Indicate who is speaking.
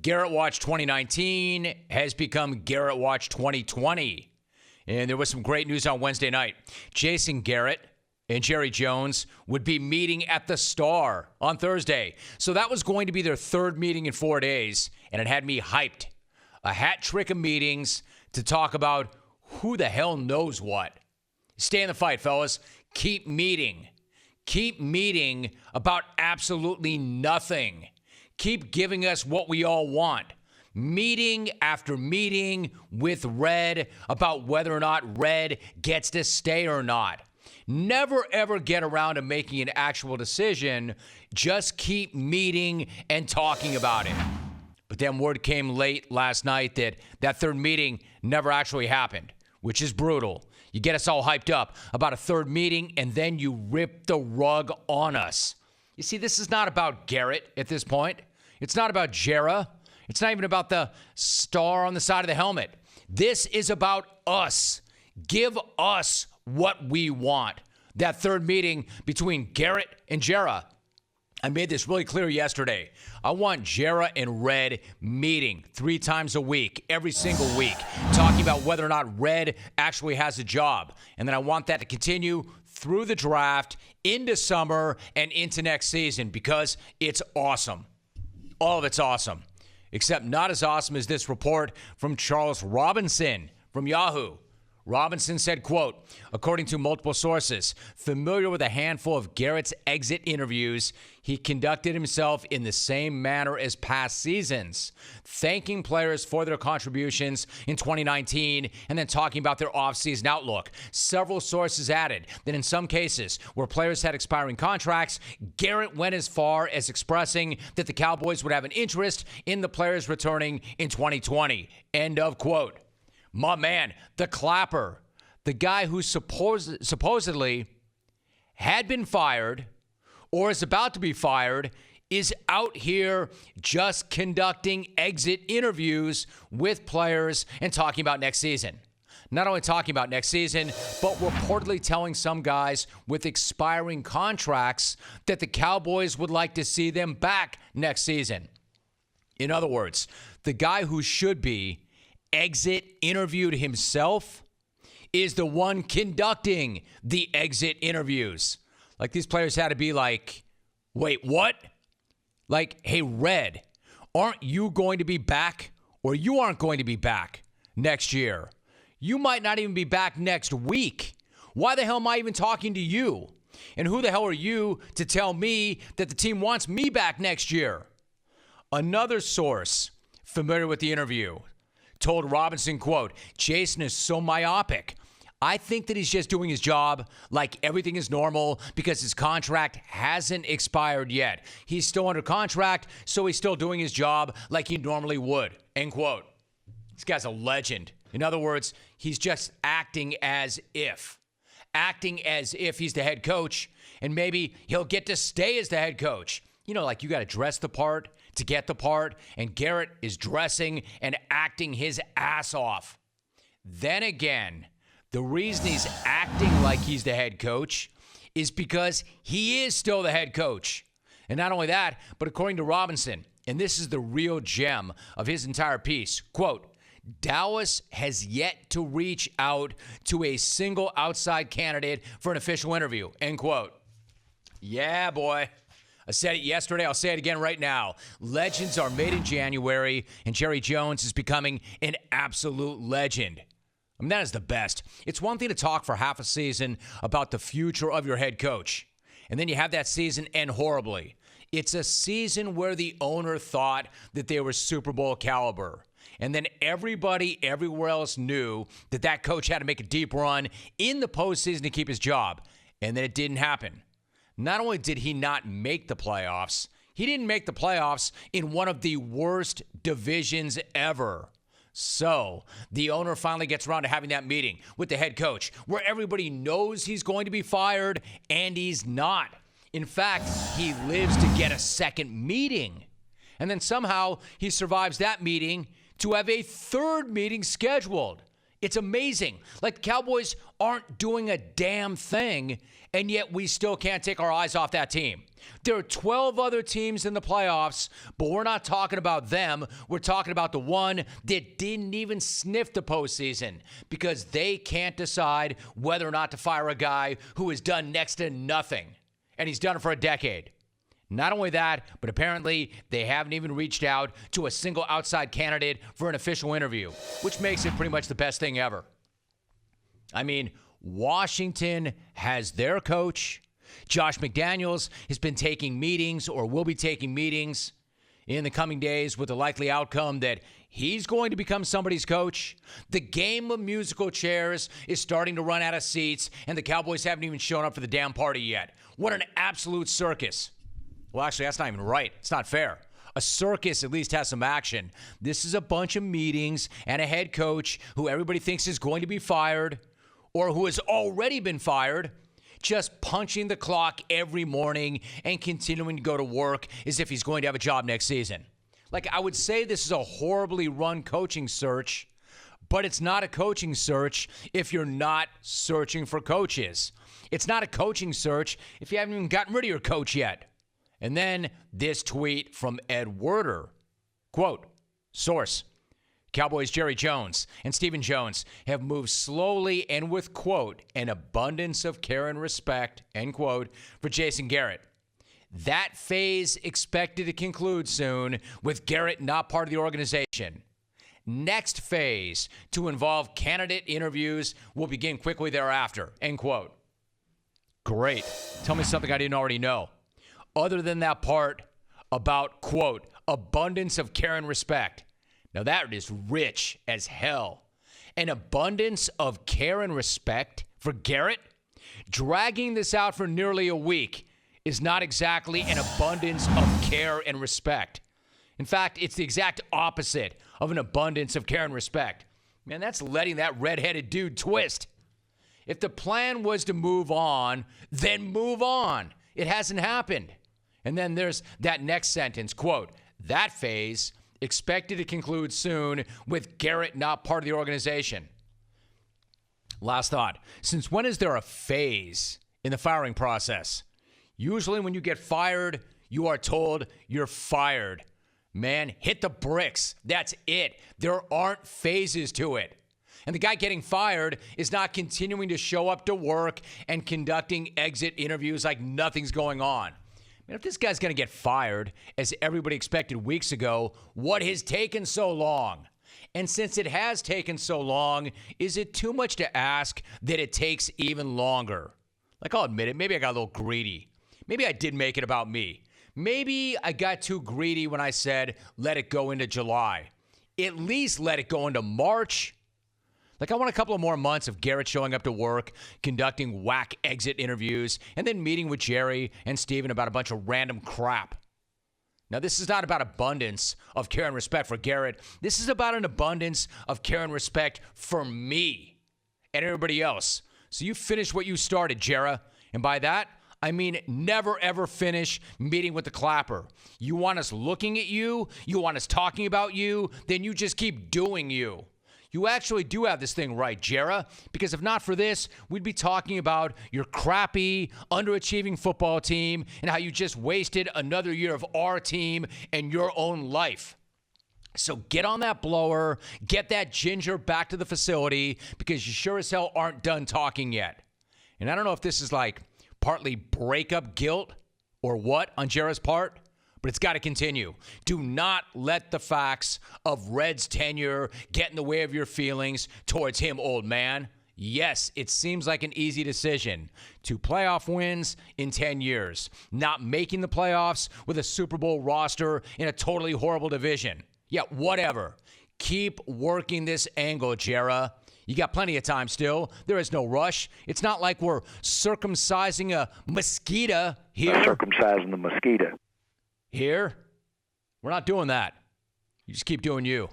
Speaker 1: Garrett Watch 2019 has become Garrett Watch 2020. And there was some great news on Wednesday night. Jason Garrett and Jerry Jones would be meeting at the Star on Thursday. So that was going to be their third meeting in 4 days, and it had me hyped. A hat trick of meetings to talk about who the hell knows what. Stay in the fight, fellas. Keep meeting. Keep meeting about absolutely nothing. Keep giving us what we all want. Meeting after meeting with Red about whether or not Red gets to stay or not. Never, ever get around to making an actual decision. Just keep meeting and talking about it. But then word came late last night that that third meeting never actually happened, which is brutal. You get us all hyped up about a third meeting, and then you rip the rug on us. You see, this is not about Garrett at this point. It's not about Jera. It's not even about the star on the side of the helmet. This is about us. Give us what we want. That third meeting between Garrett and Jera. I made this really clear yesterday. I want Jera and Red meeting 3 times a week, every single week, talking about whether or not Red actually has a job. And then I want that to continue through the draft, into summer, and into next season because it's awesome. All of it's awesome, except not as awesome as this report from Charles Robinson from Yahoo. Robinson said, quote, according to multiple sources, familiar with a handful of Garrett's exit interviews, he conducted himself in the same manner as past seasons, thanking players for their contributions in 2019 and then talking about their offseason outlook. Several sources added that in some cases where players had expiring contracts, Garrett went as far as expressing that the Cowboys would have an interest in the players returning in 2020. End of quote. My man, the Clapper, the guy who supposedly had been fired or is about to be fired, is out here just conducting exit interviews with players and talking about next season. Not only talking about next season, but reportedly telling some guys with expiring contracts that the Cowboys would like to see them back next season. In other words, the guy who should be exit interviewed himself is the one conducting the exit interviews. Like, these players had to be like, wait, what? Like, hey, Red, aren't you going to be back, or you aren't going to be back next year? You might not even be back next week. Why the hell am I even talking to you? And who the hell are you to tell me that the team wants me back next year? Another source familiar with the interview told Robinson, quote, Jason is so myopic. I think that he's just doing his job like everything is normal because his contract hasn't expired yet. He's still under contract, so he's still doing his job like he normally would, end quote. This guy's a legend. In other words, he's just acting as if he's the head coach, and maybe he'll get to stay as the head coach. You know, like, you got to dress the part to get the part, and Garrett is dressing and acting his ass off. Then again, the reason he's acting like he's the head coach is because he is still the head coach. And not only that, but according to Robinson, and this is the real gem of his entire piece, quote, Dallas has yet to reach out to a single outside candidate for an official interview, end quote. Yeah, boy. I said it yesterday. I'll say it again right now. Legends are made in January, and Jerry Jones is becoming an absolute legend. I mean, that is the best. It's one thing to talk for half a season about the future of your head coach, and then you have that season end horribly. It's a season where the owner thought that they were Super Bowl caliber, and then everybody everywhere else knew that that coach had to make a deep run in the postseason to keep his job, and then it didn't happen. Not only did he not make the playoffs, he didn't make the playoffs in one of the worst divisions ever. So the owner finally gets around to having that meeting with the head coach where everybody knows he's going to be fired and he's not. In fact, he lives to get a second meeting. And then somehow he survives that meeting to have a third meeting scheduled. It's amazing. Like, the Cowboys aren't doing a damn thing, and yet we still can't take our eyes off that team. There are 12 other teams in the playoffs, but we're not talking about them. We're talking about the one that didn't even sniff the postseason because they can't decide whether or not to fire a guy who has done next to nothing, and he's done it for a decade. Not only that, but apparently they haven't even reached out to a single outside candidate for an official interview, which makes it pretty much the best thing ever. I mean, Washington has their coach. Josh McDaniels has been taking meetings or will be taking meetings in the coming days with the likely outcome that he's going to become somebody's coach. The game of musical chairs is starting to run out of seats, and the Cowboys haven't even shown up for the damn party yet. What an absolute circus. Well, actually, that's not even right. It's not fair. A circus at least has some action. This is a bunch of meetings and a head coach who everybody thinks is going to be fired or who has already been fired, just punching the clock every morning and continuing to go to work as if he's going to have a job next season. Like, I would say this is a horribly run coaching search, but it's not a coaching search if you're not searching for coaches. It's not a coaching search if you haven't even gotten rid of your coach yet. And then this tweet from Ed Werder. Quote, source, Cowboys Jerry Jones and Stephen Jones have moved slowly and with, quote, an abundance of care and respect, end quote, for Jason Garrett. That phase expected to conclude soon, with Garrett not part of the organization. Next phase to involve candidate interviews will begin quickly thereafter, end quote. Great. Tell me something I didn't already know. Other than that part about, quote, abundance of care and respect. Now that is rich as hell. An abundance of care and respect for Garrett? Dragging this out for nearly a week is not exactly an abundance of care and respect. In fact, it's the exact opposite of an abundance of care and respect. Man, that's letting that redheaded dude twist. If the plan was to move on, then move on. It hasn't happened. And then there's that next sentence, quote, that phase expected to conclude soon with Garrett not part of the organization. Last thought. Since when is there a phase in the firing process? Usually when you get fired, you are told you're fired. Man, hit the bricks. That's it. There aren't phases to it. And the guy getting fired is not continuing to show up to work and conducting exit interviews like nothing's going on. If this guy's going to get fired, as everybody expected weeks ago, what has taken so long? And since it has taken so long, is it too much to ask that it takes even longer? Like, I'll admit it, maybe I got a little greedy. Maybe I did make it about me. Maybe I got too greedy when I said, let it go into July. At least let it go into March. Like, I want a couple of more months of Garrett showing up to work, conducting whack exit interviews, and then meeting with Jerry and Steven about a bunch of random crap. Now, this is not about abundance of care and respect for Garrett. This is about an abundance of care and respect for me and everybody else. So you finish what you started, Jera. And by that, I mean never, ever finish meeting with the clapper. You want us looking at you, you want us talking about you, then you just keep doing you. You actually do have this thing right, Jera, because if not for this, we'd be talking about your crappy, underachieving football team and how you just wasted another year of our team and your own life. So get on that blower, get that ginger back to the facility, because you sure as hell aren't done talking yet. And I don't know if this is like partly breakup guilt or what on Jera's part, but it's got to continue. Do not let the facts of Red's tenure get in the way of your feelings towards him, old man. Yes, it seems like an easy decision. 2 playoff wins in 10 years. Not making the playoffs with a Super Bowl roster in a totally horrible division. Yeah, whatever. Keep working this angle, Jera. You got plenty of time still. There is no rush. It's not like we're circumcising a mosquito here.
Speaker 2: Circumcising the mosquito.
Speaker 1: Here, we're not doing that. You just keep doing you.